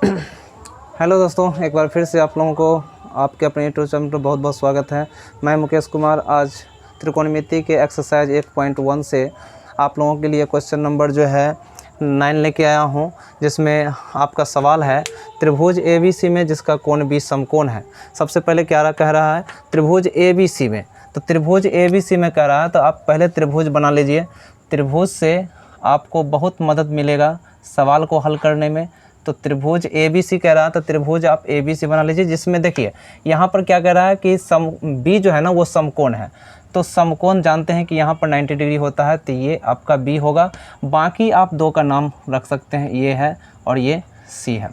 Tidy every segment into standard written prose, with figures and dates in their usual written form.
Hello दोस्तों, एक बार फिर से आप लोगों को आपके अपने यूट्यूब चैनल पर बहुत बहुत स्वागत है। मैं मुकेश कुमार आज त्रिकोणमिति के एक्सरसाइज 1.1 से आप लोगों के लिए क्वेश्चन नंबर जो है 9 लेके आया हूं, जिसमें आपका सवाल है त्रिभुज ABC में जिसका कोण B समकोण है। सबसे पहले क्या कह रहा है, त्रिभुज ABC में, तो त्रिभुज ABC में कह रहा है तो आप पहले त्रिभुज बना लीजिए। त्रिभुज से आपको बहुत मदद मिलेगा सवाल को हल करने में। तो त्रिभुज ABC कह रहा है तो त्रिभुज आप ABC बना लीजिए, जिसमें देखिए यहाँ पर क्या कह रहा है कि B जो है ना वो समकोण है। तो समकोण जानते हैं कि यहाँ पर 90 डिग्री होता है, तो ये आपका B होगा। बाकी आप दो का नाम रख सकते हैं, ये है और ये C है।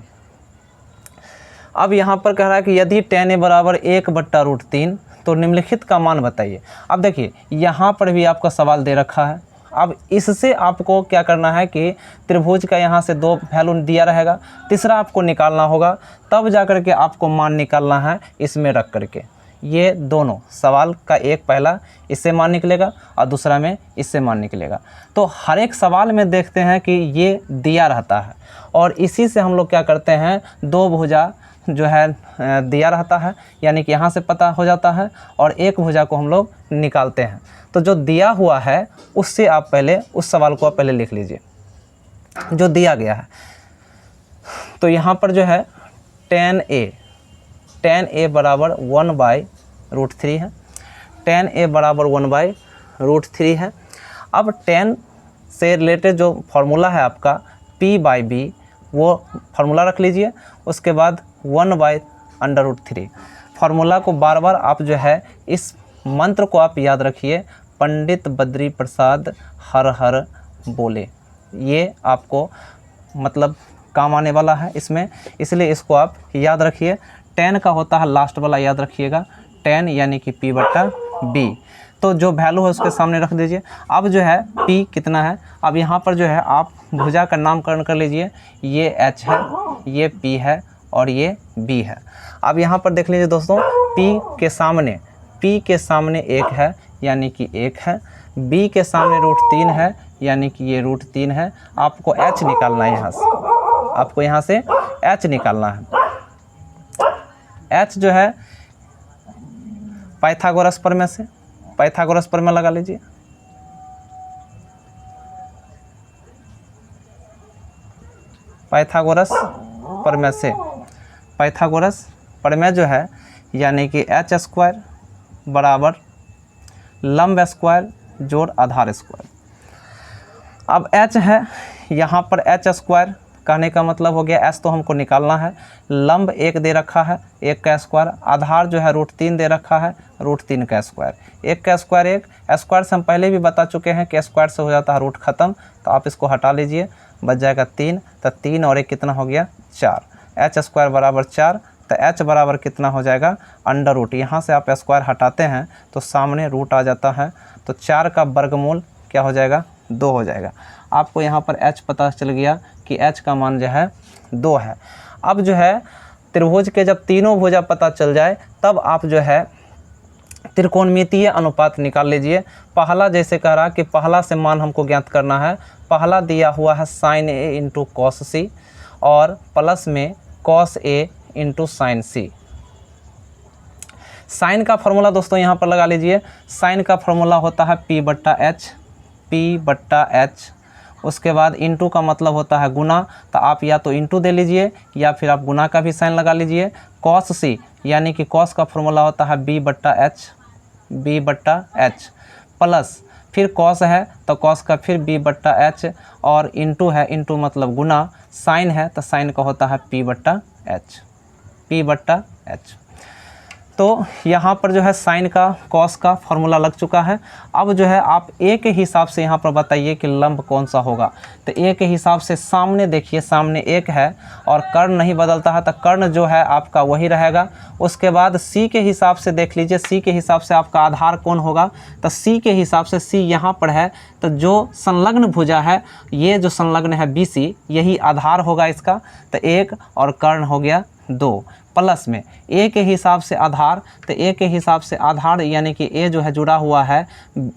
अब यहाँ पर कह रहा है कि यदि tan A बराबर 1/√3 तो निम्नलिखित का मान बताइए। अब देखिए यहाँ पर भी आपका सवाल दे रखा है। अब इससे आपको क्या करना है कि त्रिभुज का यहाँ से 2 वैल्यू दिया रहेगा, तीसरा आपको निकालना होगा, तब जा कर के आपको मान निकालना है इसमें रख करके। ये दोनों सवाल का एक पहला इससे मान निकलेगा और दूसरा में इससे मान निकलेगा। तो हर एक सवाल में देखते हैं कि ये दिया रहता है और इसी से हम लोग क्या करते हैं, दो भुजा जो है दिया रहता है, यानी कि यहाँ से पता हो जाता है और एक भुजा को हम लोग निकालते हैं। तो जो दिया हुआ है उससे आप पहले उस सवाल को आप पहले लिख लीजिए जो दिया गया है। तो यहाँ पर जो है tan A बराबर 1/√3 है। tan A बराबर 1/√3 है। अब tan से रिलेटेड जो फार्मूला है आपका P/B, वो फार्मूला रख लीजिए। उसके बाद 1/√3 फार्मूला को बार बार आप जो है इस मंत्र को आप याद रखिए, पंडित बद्री प्रसाद हर हर बोले। ये आपको मतलब काम आने वाला है इसमें, इसलिए इसको आप याद रखिए। tan का होता है लास्ट वाला, याद रखिएगा, tan यानी कि P/B। तो जो वैल्यू है उसके सामने रख दीजिए। अब जो है P कितना है, अब यहाँ पर जो है आप भुजा का नामकरण कर लीजिए। ये H है, ये P है और ये B है। अब यहाँ पर देख लीजिए दोस्तों, P के सामने 1 है यानी कि 1 है, B के सामने √3 है यानी कि ये √3 है। आपको H निकालना है, यहाँ से आपको यहाँ से H निकालना है। H जो है पाइथागोरस प्रमेय से, पाइथागोरस प्रमेय लगा लीजिए। पाइथागोरस प्रमेय से, पाइथागोरस प्रमेय जो है यानी कि h² बराबर लंब स्क्वायर जोड़ आधार स्क्वायर। अब h है, यहाँ पर h² कहने का मतलब हो गया, h तो हमको निकालना है, लंब 1 दे रखा है 1 का स्क्वायर, आधार जो है √3 दे रखा है √3 का स्क्वायर। 1 का स्क्वायर 1, स्क्वायर से हम पहले भी बता चुके हैं कि स्क्वायर से हो जाता है रूट खत्म, तो आप इसको हटा लीजिए, बच जाएगा 3। तो 3 और 1 कितना हो गया 4, h² बराबर 4। तो h बराबर कितना हो जाएगा √। यहाँ से आप स्क्वायर हटाते हैं तो सामने रूट आ जाता है, तो 4 का वर्गमूल क्या हो जाएगा 2 हो जाएगा। आपको यहाँ पर h पता चल गया कि h का मान जो है 2 है। अब जो है त्रिभुज के जब तीनों भुजा पता चल जाए तब आप जो है त्रिकोणमितीय अनुपात निकाल लीजिए। पहला जैसे कह रहा कि पहला से मान हमको ज्ञात करना है, पहला दिया हुआ है sin A × cos C और प्लस में cos A × sin C। Sine का फॉर्मूला दोस्तों यहाँ पर लगा लीजिए। साइन का फॉर्मूला होता है P/H। उसके बाद इंटू का मतलब होता है गुना, तो आप या तो इंटू दे लीजिए या फिर आप गुना का भी साइन लगा लीजिए। cos C यानी कि cos का फॉर्मूला होता है B/H प्लस फिर cos है तो cos का फिर B/H और इंटू है, इंटू मतलब गुना, साइन है तो साइन का होता है P/H। तो यहाँ पर जो है साइन का कॉस का फॉर्मूला लग चुका है। अब जो है आप ए के हिसाब से यहाँ पर बताइए कि लंब कौन सा होगा। तो ए के हिसाब से सामने देखिए, सामने 1 है और कर्ण नहीं बदलता है, तो कर्ण जो है आपका वही रहेगा। उसके बाद सी के हिसाब से देख लीजिए, सी के हिसाब से आपका आधार कौन होगा। तो सी के हिसाब से सी यहाँ पर है, तो जो संलग्न भुजा है, ये जो संलग्न है BC, यही आधार होगा इसका। तो 1 और कर्ण हो गया 2 प्लस में ए के हिसाब से आधार, तो ए के हिसाब से आधार यानी कि ए जो है जुड़ा हुआ है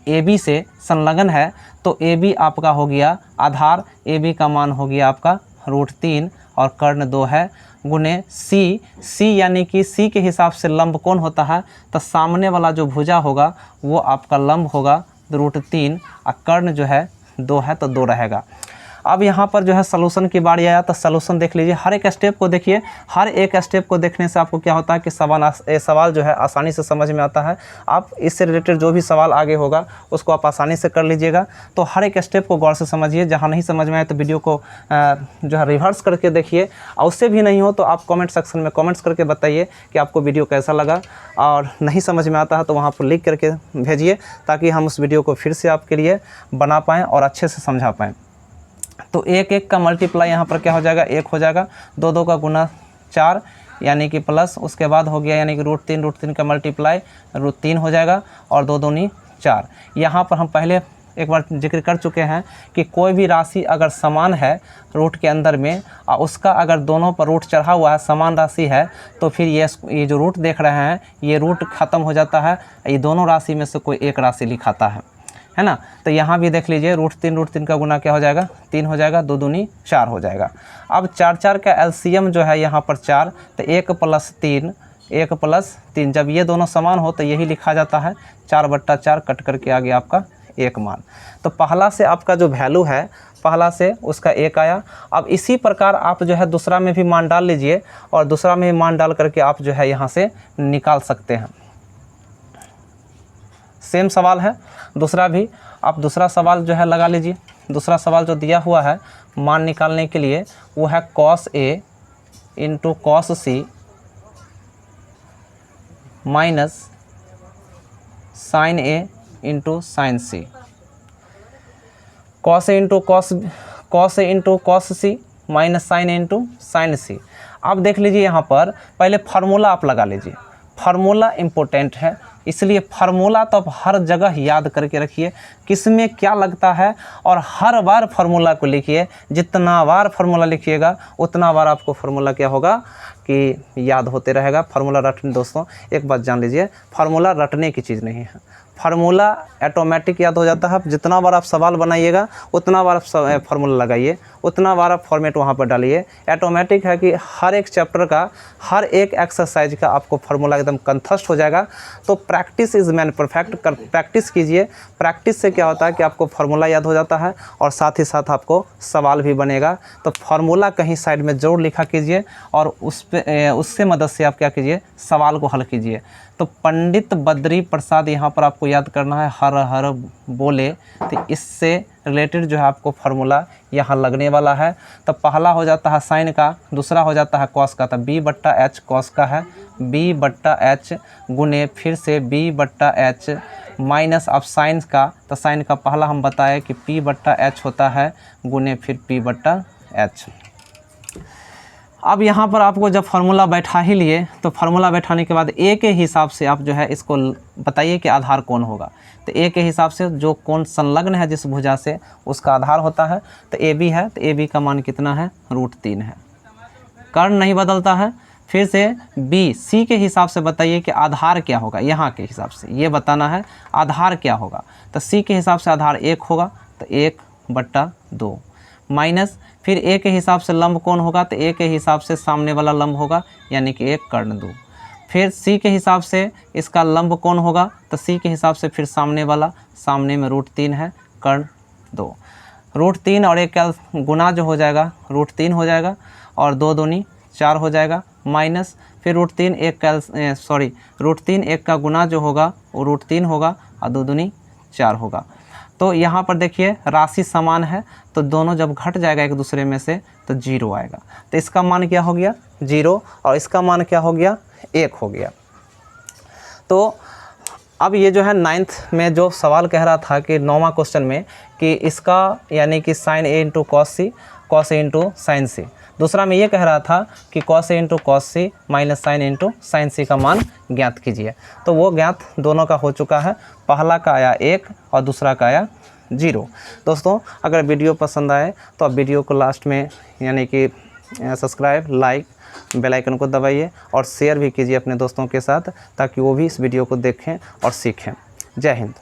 AB से, संलग्न है, तो AB आपका हो गया आधार, AB का मान हो गया आपका √3 और कर्ण 2 है गुने सी यानी कि सी के हिसाब से लंब कौन होता है, तो सामने वाला जो भुजा होगा वो आपका लंब होगा √3 और कर्ण जो है 2 है तो 2 रहेगा। अब यहाँ पर जो है सलूशन की बारी आया तो सलूशन देख लीजिए, हर एक स्टेप को देखिए। हर एक स्टेप को देखने से आपको क्या होता है कि सवाल जो है आसानी से समझ में आता है। आप इससे रिलेटेड जो भी सवाल आगे होगा उसको आप आसानी से कर लीजिएगा। तो हर एक स्टेप को गौर से समझिए, जहाँ नहीं समझ में आए तो वीडियो को जो है रिवर्स करके देखिए, और उससे भी नहीं हो तो आप कमेंट सेक्शन में कमेंट्स करके बताइए कि आपको वीडियो कैसा लगा, और नहीं समझ में आता है तो वहाँ पर लिख करके भेजिए ताकि हम उस वीडियो को फिर से आपके लिए बना पाएँ और अच्छे से समझा पाएँ। तो 1 का मल्टीप्लाई यहाँ पर क्या हो जाएगा, 1 हो जाएगा। 2 का गुना 4 यानी कि प्लस, उसके बाद हो गया यानी कि √3 का मल्टीप्लाई √3 हो जाएगा और 2 दूनी 4। यहाँ पर हम पहले एक बार जिक्र कर चुके हैं कि कोई भी राशि अगर समान है रूट के अंदर में और उसका अगर दोनों पर रूट चढ़ा हुआ है, समान राशि है, तो फिर ये जो रूट देख रहे हैं ये रूट ख़त्म हो जाता है, ये दोनों राशि में से कोई एक राशि लिखाता है ना। तो यहाँ भी देख लीजिए √3 का गुना क्या हो जाएगा, 3 हो जाएगा, 2 दूनी 4 हो जाएगा। अब 4 का एलसीएम जो है यहाँ पर 4, तो 1 + 3 जब ये दोनों समान हो तो यही लिखा जाता है 4/4 कट करके आ गया आपका 1 मान। तो पहला से आपका जो वैल्यू है पहला से उसका 1 आया। अब इसी प्रकार आप जो है दूसरा में भी मान डाल लीजिए और दूसरा में मान डाल करके आप जो है यहाँ से निकाल सकते हैं। सेम सवाल है दूसरा भी, आप दूसरा सवाल जो है लगा लीजिए। दूसरा सवाल जो दिया हुआ है मान निकालने के लिए वो है cos A × cos C minus sin A × sin C। cos A × cos C minus sin A × sin C। अब देख लीजिए यहाँ पर पहले फार्मूला आप लगा लीजिए। फार्मूला इम्पोर्टेंट है, इसलिए फार्मूला तो आप हर जगह याद करके रखिए किस में क्या लगता है, और हर बार फार्मूला को लिखिए। जितना बार फार्मूला लिखिएगा उतना बार आपको फार्मूला क्या होगा कि याद होते रहेगा। फार्मूला रटने, दोस्तों एक बात जान लीजिए, फार्मूला रटने की चीज़ नहीं है, फार्मूला ऑटोमेटिक याद हो जाता है। जितना बार आप सवाल बनाइएगा उतना बार आप फार्मूला लगाइए, उतना बार आप फॉर्मेट वहाँ पर डालिए। ऑटोमेटिक है कि हर एक चैप्टर का, हर एक एक्सरसाइज का आपको फार्मूला एकदम कंठस्थ हो जाएगा। तो practice is man perfect, practice कीजिए। प्रैक्टिस से क्या होता है कि आपको फार्मूला याद हो जाता है और साथ ही साथ आपको सवाल भी बनेगा। तो फार्मूला कहीं साइड में ज़रूर लिखा कीजिए और उससे मदद से आप क्या कीजिए, सवाल को हल कीजिए। तो पंडित बद्री प्रसाद यहाँ पर आपको याद करना है, हर हर बोले, तो इससे रिलेटेड जो है आपको फार्मूला यहाँ लगने वाला है। तो पहला हो जाता है साइन का, दूसरा हो जाता है कॉस का। तो B/H कॉस का है, B/H गुने फिर से B/H माइनस अब साइन का। तो साइन का पहला हम बताए कि P/H होता है गुने फिर P/H। अब यहाँ पर आपको जब फार्मूला बैठा ही लिए तो फार्मूला बैठाने के बाद ए के हिसाब से आप जो है इसको बताइए कि आधार कौन होगा। तो ए के हिसाब से जो कौन संलग्न है जिस भुजा से उसका आधार होता है। तो AB है, तो AB का मान कितना है, √3 है। कर्ण नहीं बदलता है। फिर से C के हिसाब से बताइए कि आधार क्या होगा, यहाँ के हिसाब से ये बताना है आधार क्या होगा। तो C के हिसाब से आधार 1 होगा, तो 1/2 माइनस फिर A के हिसाब से लंब कौन होगा, तो A के हिसाब से सामने वाला लंब होगा यानी कि 1 कर्ण 2। फिर C के हिसाब से इसका लंब कौन होगा, तो C के हिसाब से फिर सामने वाला, सामने में √3 है, कर्ण 2। √3 और 1 का गुना जो हो जाएगा √3 हो जाएगा और 2 दूनी 4 हो जाएगा, माइनस फिर √3 1 का गुना जो होगा वो √3 होगा और 2 दूनी 4 होगा। तो यहाँ पर देखिए राशि समान है तो दोनों जब घट जाएगा एक दूसरे में से तो 0 आएगा। तो इसका मान क्या हो गया, 0, और इसका मान क्या हो गया, 1 हो गया। तो अब ये जो है 9th में जो सवाल कह रहा था कि 9वां क्वेश्चन में कि इसका यानी कि sin A × cos C, cos A × sin C। दूसरा में ये कह रहा था कि cos A × cos C minus sin A × sin C का मान ज्ञात कीजिए। तो वो ज्ञात दोनों का हो चुका है, पहला का आया 1 और दूसरा का आया 0। दोस्तों अगर वीडियो पसंद आए तो आप वीडियो को लास्ट में यानी कि सब्सक्राइब, लाइक, बेल आइकन को दबाइए और शेयर भी कीजिए अपने दोस्तों के साथ ताकि वो भी इस वीडियो को देखें और सीखें। जय हिंद।